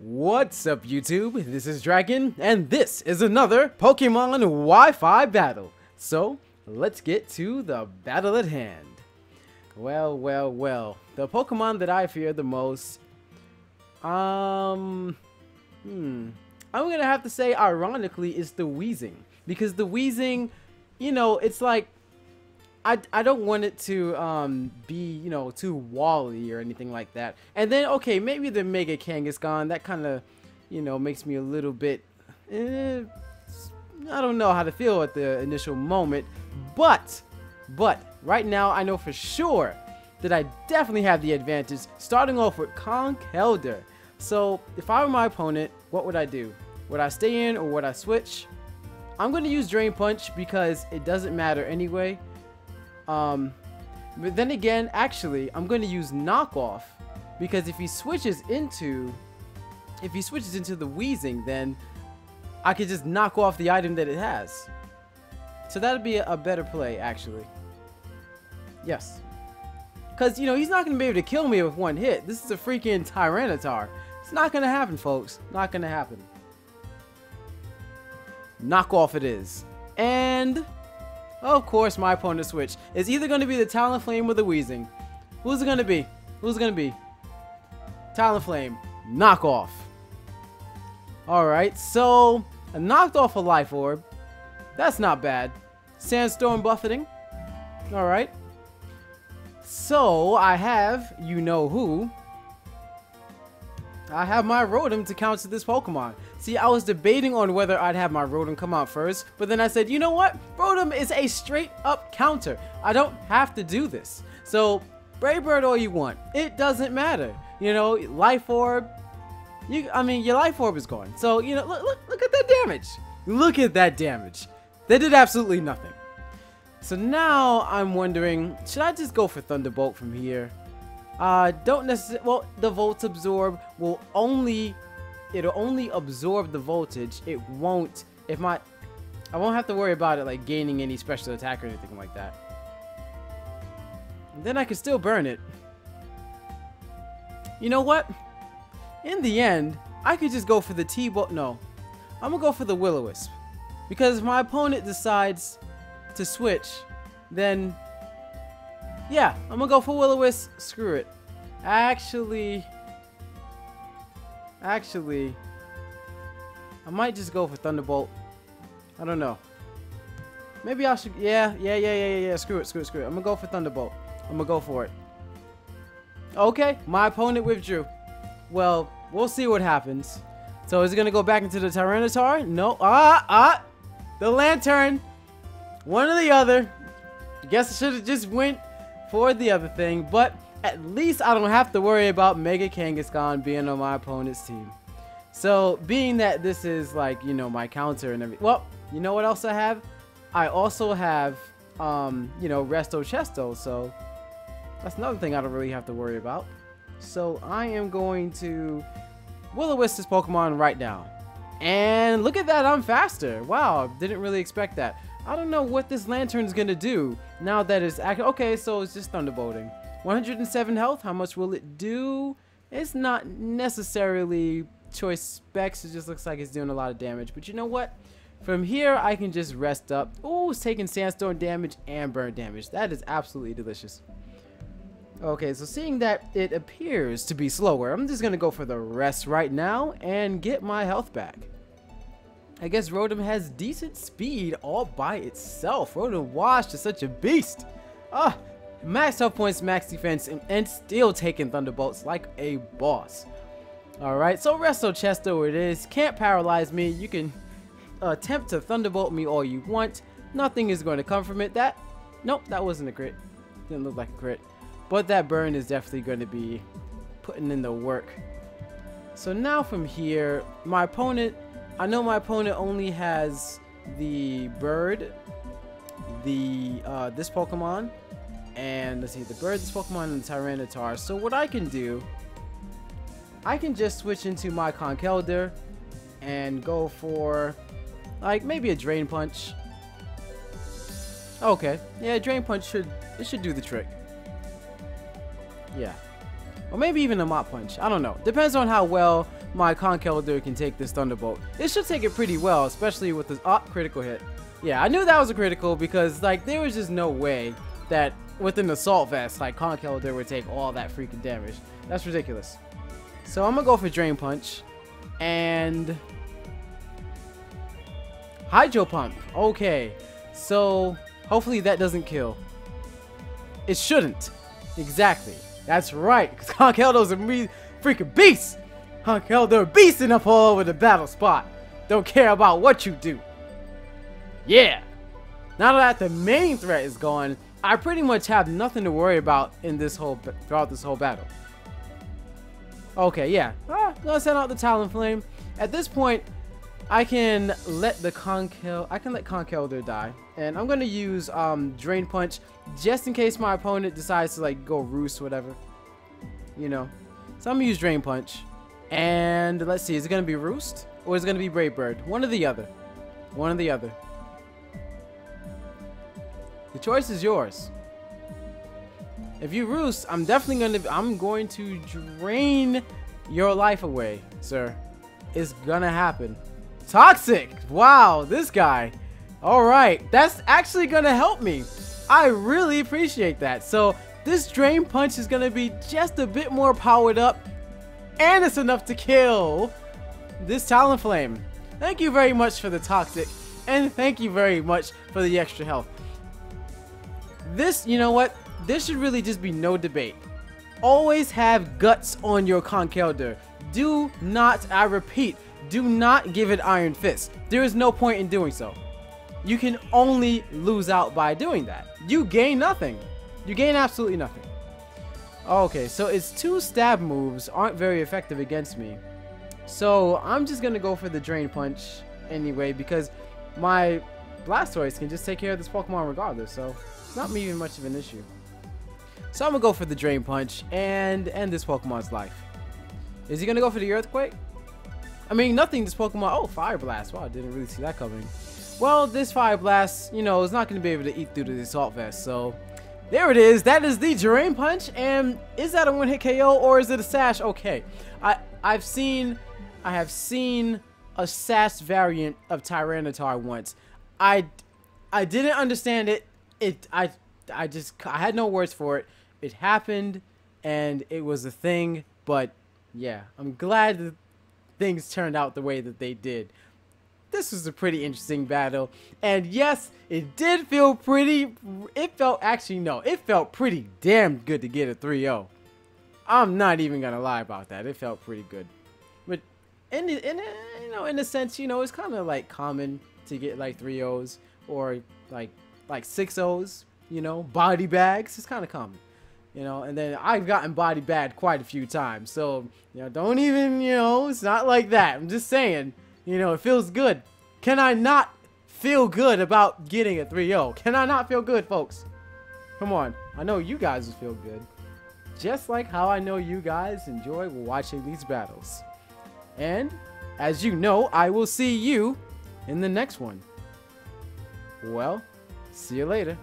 What's up, YouTube? This is Dragon, and this is another Pokemon Wi-Fi battle. So, let's get to the battle at hand. Well. The Pokemon that I fear the most, I'm gonna have to say, ironically, is the Weezing. Because the Weezing, you know, it's like, I don't want it to be, you know, too wally or anything like that. And then, okay, maybe the Mega Kangaskhan, that kind of, you know, makes me a little bit, I don't know how to feel at the initial moment. But, right now, I know for sure that I definitely have the advantage, starting off with Conkeldurr. So, if I were my opponent, what would I do? Would I stay in or would I switch? I'm going to use Drain Punch because it doesn't matter anyway. But then again, actually, I'm going to use Knockoff because if he switches into the Weezing, then I could just knock off the item that it has. So that would be a better play, actually. Yes. Because, you know, he's not going to be able to kill me with one hit. This is a freaking Tyranitar. It's not going to happen, folks. Not going to happen. Knockoff it is. And of course, my opponent switch is either going to be the Talonflame or the Weezing. Who's it going to be? Who's it going to be? Talonflame. Knockoff. Alright, so I knocked off a Life Orb. That's not bad. Sandstorm Buffeting. Alright. So, I have, you know who. I have my Rotom to counter this Pokemon. See, I was debating on whether I'd have my Rotom come out first, but then I said, you know what? Rotom is a straight up counter. I don't have to do this. So, Brave Bird all you want. It doesn't matter. You know, Life Orb. Your Life Orb is gone. So, you know, look at that damage. Look at that damage. They did absolutely nothing. So now I'm wondering, should I just go for Thunderbolt from here? Don't necessarily. Well, the Volt Absorb will it'll only absorb the voltage. It won't. I won't have to worry about it like gaining any special attack or anything like that. And then I can still burn it. You know what? In the end, I could just go for the T-Bolt. No, I'm gonna go for the Will-O-Wisp because if my opponent decides to switch, then yeah, I'm gonna go for Will-O-Wisp. Screw it. Actually, I might just go for Thunderbolt. I don't know. Maybe I should. Yeah. Screw it. I'm gonna go for Thunderbolt. I'm gonna go for it. Okay, my opponent withdrew. Well, we'll see what happens. So is it gonna go back into the Tyranitar? No. The Lantern. One or the other. I guess I should have just went for the other thing, but at least I don't have to worry about Mega Kangaskhan being on my opponent's team. So, being that this is like, you know, my counter and everything. Well, you know what else I have? I also have, you know, Resto Chesto. So, that's another thing I don't really have to worry about. So, I am going to Will-O-Wisp this Pokemon right now. And look at that, I'm faster. Wow, didn't really expect that. I don't know what this Lantern is going to do now that it's active. Okay, so it's just Thunderbolting. 107 health, how much will it do? It's not necessarily choice specs, it just looks like it's doing a lot of damage. But you know what? From here, I can just rest up. Oh, it's taking Sandstorm damage and burn damage. That is absolutely delicious. Okay, so seeing that it appears to be slower, I'm just going to go for the rest right now and get my health back. I guess Rotom has decent speed all by itself. Rotom Wash is such a beast. Max health points, max defense, and still taking Thunderbolts like a boss. Alright, so Resto Chesto it is. Can't paralyze me. You can attempt to Thunderbolt me all you want. Nothing is going to come from it. Nope, that wasn't a crit. Didn't look like a crit. But that burn is definitely going to be putting in the work. So now from here, my opponent, I know my opponent only has the bird, this Pokemon, and let's see, the bird, this Pokemon, and the Tyranitar. So what I can do, I can just switch into my Conkeldurr and go for like maybe a Drain Punch. Okay, yeah, Drain Punch should do the trick. Yeah. Or maybe even a Mop Punch. I don't know. Depends on how well my Conkeldurr can take this Thunderbolt. It should take it pretty well, especially with this critical hit. Yeah, I knew that was a critical because like there was just no way that with an Assault Vest, like Conkeldurr would take all that freaking damage. That's ridiculous. So I'm gonna go for Drain Punch and Hydro Pump. Okay, so hopefully that doesn't kill. It shouldn't. Exactly. That's right. Because Conkeldurr's a freaking beast. Conkeldurr beasting up all over the battle spot. Don't care about what you do. Yeah. Now that the main threat is gone, I pretty much have nothing to worry about in this throughout this whole battle. Okay, yeah. Gonna send out the Talonflame. At this point, I can let Conkeldurr die, and I'm gonna use Drain Punch just in case my opponent decides to like go Roost, whatever, you know. So I'm gonna use Drain Punch, and let's see, is it gonna be Roost or is it gonna be Brave Bird? One or the other. One or the other. The choice is yours. If you Roost, I'm going to drain your life away, sir. It's gonna happen. Toxic! Wow, this guy. Alright, that's actually gonna help me. I really appreciate that. So this Drain Punch is gonna be just a bit more powered up, and it's enough to kill this Talonflame. Thank you very much for the Toxic, and thank you very much for the extra health. This, you know what? This should really just be no debate. Always have guts on your Conkeldurr. Do not, I repeat, do not give it Iron Fist. There is no point in doing so. You can only lose out by doing that. You gain nothing. You gain absolutely nothing. Okay, so its 2 stab moves aren't very effective against me. So I'm just going to go for the Drain Punch anyway because my Blastoise can just take care of this Pokemon regardless. So it's not even much of an issue. So I'm going to go for the Drain Punch and end this Pokemon's life. Is he going to go for the Earthquake? I mean, nothing this Pokemon... Oh, Fire Blast. Wow, I didn't really see that coming. Well, this Fire Blast, you know, is not going to be able to eat through the Assault Vest. So, there it is. That is the Drain Punch. And is that a one-hit KO or is it a Sash? Okay. I have seen a Sash variant of Tyranitar once. I didn't understand it. I had no words for it. It happened, and it was a thing. But, yeah, I'm glad that things turned out the way that they did. This was a pretty interesting battle, and yes, it did feel pretty. It felt pretty damn good to get a 3-0. I'm not even gonna lie about that. It felt pretty good, but in a sense, you know, it's kind of like common to get like 3-0s or like 6-0s. You know, body bags. It's kind of common. You know, and then I've gotten body bagged quite a few times. So, you know, don't even, you know, it's not like that. I'm just saying, you know, it feels good. Can I not feel good about getting a 3-0? Can I not feel good, folks? Come on. I know you guys will feel good. Just like how I know you guys enjoy watching these battles. And, as you know, I will see you in the next one. Well, see you later.